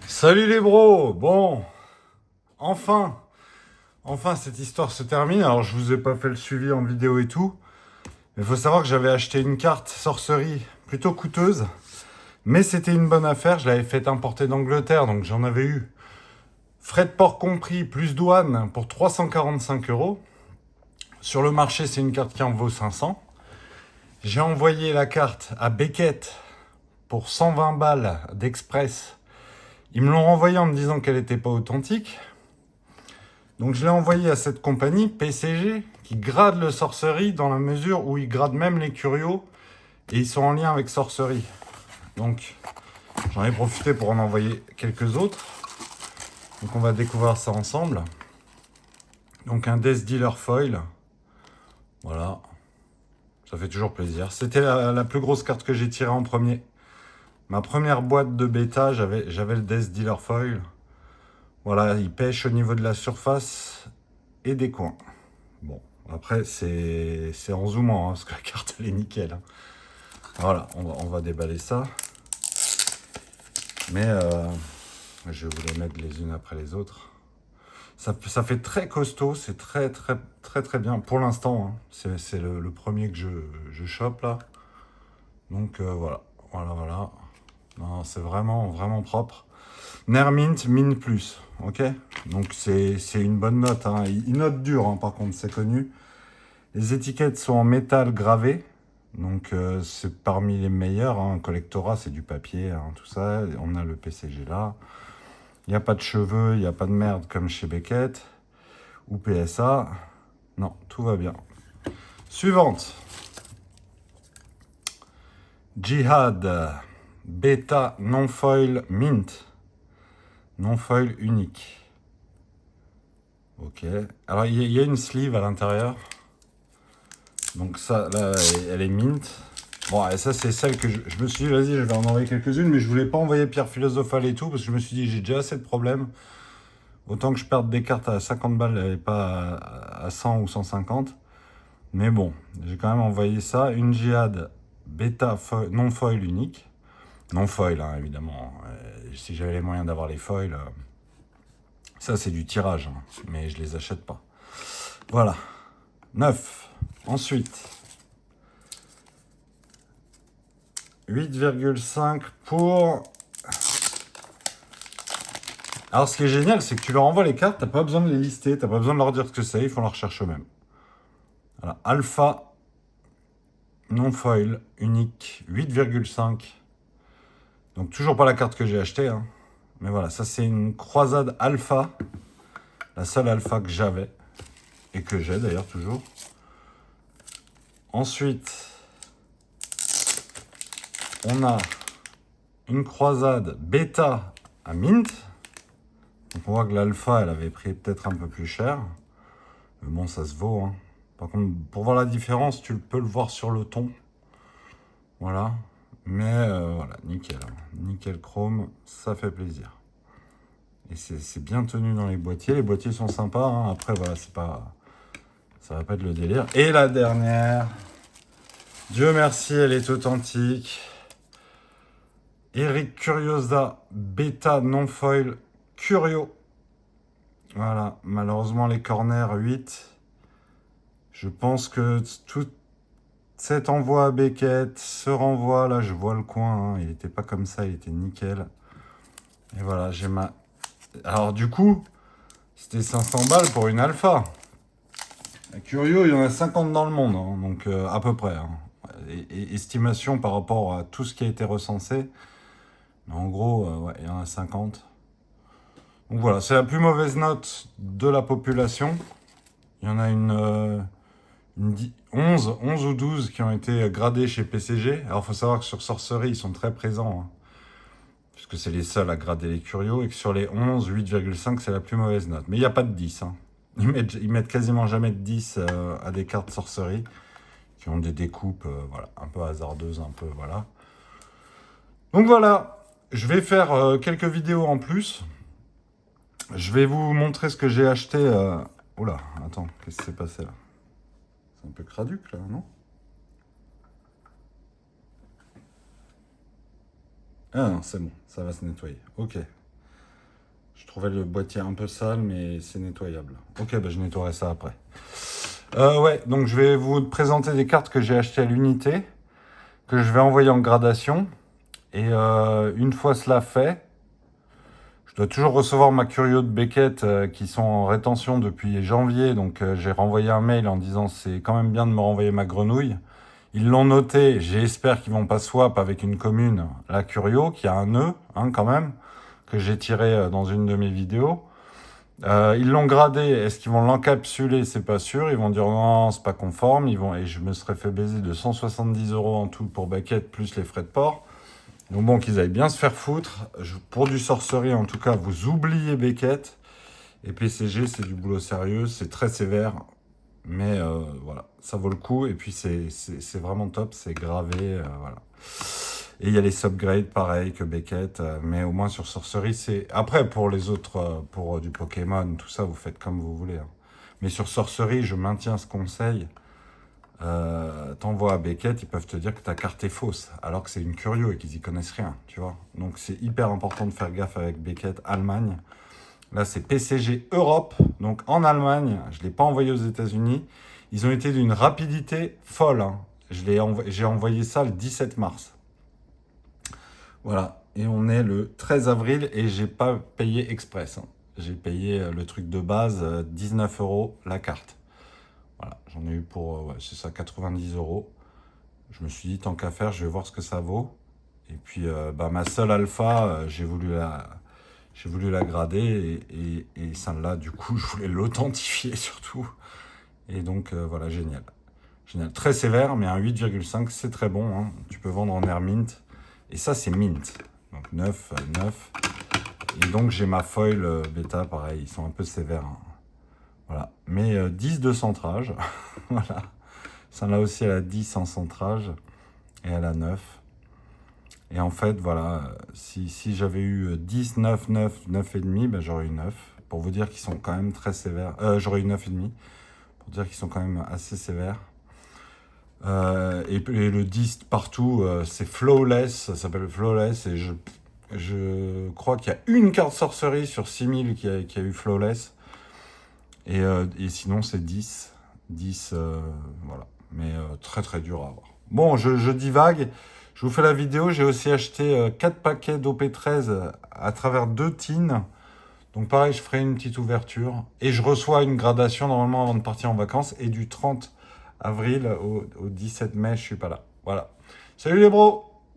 Salut les bros. Bon, enfin, cette histoire se termine. Alors je vous ai pas fait le suivi en vidéo et tout, mais il faut savoir que j'avais acheté une carte sorcerie plutôt coûteuse, mais c'était une bonne affaire. Je l'avais fait importer d'Angleterre, donc j'en avais eu frais de port compris plus douane pour 345 euros. Sur le marché, c'est une carte qui en vaut 500. J'ai envoyé la carte à Beckett pour 120 balles d'express. Ils me l'ont renvoyée en me disant qu'elle n'était pas authentique. Donc je l'ai envoyé à cette compagnie, PCG, qui grade le sorcerie dans la mesure où ils gradent même les curios et ils sont en lien avec sorcerie. Donc j'en ai profité pour en envoyer quelques autres. Donc on va découvrir ça ensemble. Donc un Death Dealer Foil. Voilà. Ça fait toujours plaisir. C'était la plus grosse carte que j'ai tirée en premier. Ma première boîte de bêta, j'avais le Death Dealer Foil. Voilà, il pêche au niveau de la surface et des coins. Bon, après, c'est en zoomant, hein, parce que la carte, elle est nickel. Hein. Voilà, on va déballer ça. Mais je vais vous les mettre les unes après les autres. Ça fait très costaud, c'est très bien. Pour l'instant, hein, c'est le premier que je chope là. Donc voilà. Non, c'est vraiment propre. Nermint, Mint Plus, ok. Donc c'est une bonne note. Hein. Il note dur, hein, par contre, c'est connu. Les étiquettes sont en métal gravé. Donc c'est parmi les meilleurs. Hein. Collectora, c'est du papier, hein, tout ça. On a le PCG là. Il n'y a pas de cheveux, il n'y a pas de merde comme chez Beckett. Ou PSA. Non, tout va bien. Suivante. Jihad. Beta non-foil mint. Non-foil unique. Ok. Alors, il y a une sleeve à l'intérieur. Donc ça, là, elle est mint. Bon, et ça, c'est celle que je me suis dit, vas-y, je vais en envoyer quelques-unes, mais je voulais pas envoyer Pierre Philosophale et tout, parce que je me suis dit, j'ai déjà assez de problèmes. Autant que je perde des cartes à 50 balles et pas à 100 ou 150. Mais bon, j'ai quand même envoyé ça. Une Jihad bêta non foil unique. Non foil, hein, évidemment. Si j'avais les moyens d'avoir les foils, ça c'est du tirage, hein, mais je les achète pas. Voilà. 9. Ensuite, 8,5 pour... Alors ce qui est génial, c'est que tu leur envoies les cartes, t'as pas besoin de les lister, t'as pas besoin de leur dire ce que c'est, ils font la recherche eux-mêmes. Voilà. Alpha, non foil, unique, 8,5. Donc toujours pas la carte que j'ai achetée, hein. Mais voilà, ça c'est une croisade alpha, la seule alpha que j'avais, et que j'ai d'ailleurs toujours. Ensuite, on a une croisade bêta à mint. Donc on voit que l'alpha, elle avait pris peut-être un peu plus cher. Mais bon, ça se vaut. Hein. Par contre, pour voir la différence, tu peux le voir sur le ton. Voilà. Mais voilà, nickel. Hein. Nickel chrome, ça fait plaisir. Et c'est bien tenu dans les boîtiers. Les boîtiers sont sympas. Hein. Après, voilà, c'est pas... Ça va pas être le délire. Et la dernière. Dieu merci, elle est authentique. Eric Curiosa, bêta non-foil Curio. Voilà, malheureusement les corners 8. Je pense que tout cet envoi à Beckett, ce renvoi, là je vois le coin, hein, il était pas comme ça, il était nickel. Et voilà, j'ai ma... Alors du coup, c'était 500 balles pour une alpha. À Curio, il y en a 50 dans le monde, hein, donc à peu près. Hein. Et estimation par rapport à tout ce qui a été recensé. Mais en gros, ouais, il y en a 50. Donc voilà, c'est la plus mauvaise note de la population. Il y en a une 11 ou 12 qui ont été gradés chez PCG. Alors il faut savoir que sur Sorcery, ils sont très présents. Hein, puisque c'est les seuls à grader les curios. Et que sur les 11, 8,5 c'est la plus mauvaise note. Mais il n'y a pas de 10. Hein. Ils mettent quasiment jamais de 10 à des cartes Sorcery. Qui ont des découpes voilà, un peu hasardeuses, un peu, voilà. Donc voilà, je vais faire quelques vidéos en plus. Je vais vous montrer ce que j'ai acheté. Oula, attends, qu'est-ce qui s'est passé là? C'est un peu craduc là, non? Ah non, c'est bon, ça va se nettoyer. Ok. Je trouvais le boîtier un peu sale, mais c'est nettoyable. Ok, bah je nettoierai ça après. Ouais, donc je vais vous présenter des cartes que j'ai achetées à l'unité, que je vais envoyer en gradation. Et une fois cela fait, je dois toujours recevoir ma curio de Beckett qui sont en rétention depuis janvier. Donc j'ai renvoyé un mail en disant c'est quand même bien de me renvoyer ma grenouille. Ils l'ont noté, j'espère qu'ils vont pas swap avec une commune, la curio, qui a un nœud hein, quand même, que j'ai tiré dans une de mes vidéos. Ils l'ont gradé, est-ce qu'ils vont l'encapsuler? C'est pas sûr. Ils vont dire non, c'est pas conforme. Et je me serais fait baiser de 170 € en tout pour Beckett, plus les frais de port. Donc bon, qu'ils aillent bien se faire foutre. Pour du sorcerie, en tout cas, vous oubliez Beckett. Et PCG, c'est du boulot sérieux, c'est très sévère. Mais voilà, ça vaut le coup. Et puis c'est vraiment top, c'est gravé, voilà. Et il y a les subgrades, pareil que Beckett, mais au moins sur Sorcery, c'est... Après, pour les autres, pour du Pokémon, tout ça, vous faites comme vous voulez. Hein. Mais sur Sorcery, je maintiens ce conseil. T'envoies à Beckett, ils peuvent te dire que ta carte est fausse, alors que c'est une curio et qu'ils y connaissent rien, tu vois. Donc c'est hyper important de faire gaffe avec Beckett Allemagne. Là, c'est PCG Europe, donc en Allemagne. Je ne l'ai pas envoyé aux États-Unis. Ils ont été d'une rapidité folle. Hein. J'ai envoyé ça le 17 mars. Voilà, et on est le 13 avril et j'ai pas payé express. Hein. J'ai payé le truc de base, 19 € la carte. Voilà, j'en ai eu pour, ouais, c'est ça, 90 €. Je me suis dit, tant qu'à faire, je vais voir ce que ça vaut. Et puis, bah, ma seule alpha, j'ai voulu la grader et celle-là, du coup, je voulais l'authentifier surtout. Et donc, voilà, génial. Génial. Très sévère, mais un 8,5, c'est très bon. Hein. Tu peux vendre en air mint. Et ça, c'est mint. Donc 9, 9. Et donc, j'ai ma foil bêta, pareil. Ils sont un peu sévères. Hein. Voilà. Mais 10 de centrage. Voilà. Celle-là aussi, elle a 10 en centrage. Et elle a 9. Et en fait, voilà. Si j'avais eu 10, 9, 9, 9,5, ben, j'aurais eu 9. Pour vous dire qu'ils sont quand même très sévères. J'aurais eu 9,5. Pour dire qu'ils sont quand même assez sévères. Et le 10 partout, c'est Flawless, ça s'appelle Flawless, et je crois qu'il y a une carte sorcerie sur 6000 qui a eu Flawless, et sinon c'est 10, 10, voilà, mais très très dur à avoir. Bon, je divague, je vous fais la vidéo, j'ai aussi acheté 4 paquets d'OP13 à travers 2 tines, donc pareil, je ferai une petite ouverture, et je reçois une gradation normalement avant de partir en vacances, et du 30 avril au 17 mai, je suis pas là. Voilà. Salut les bros!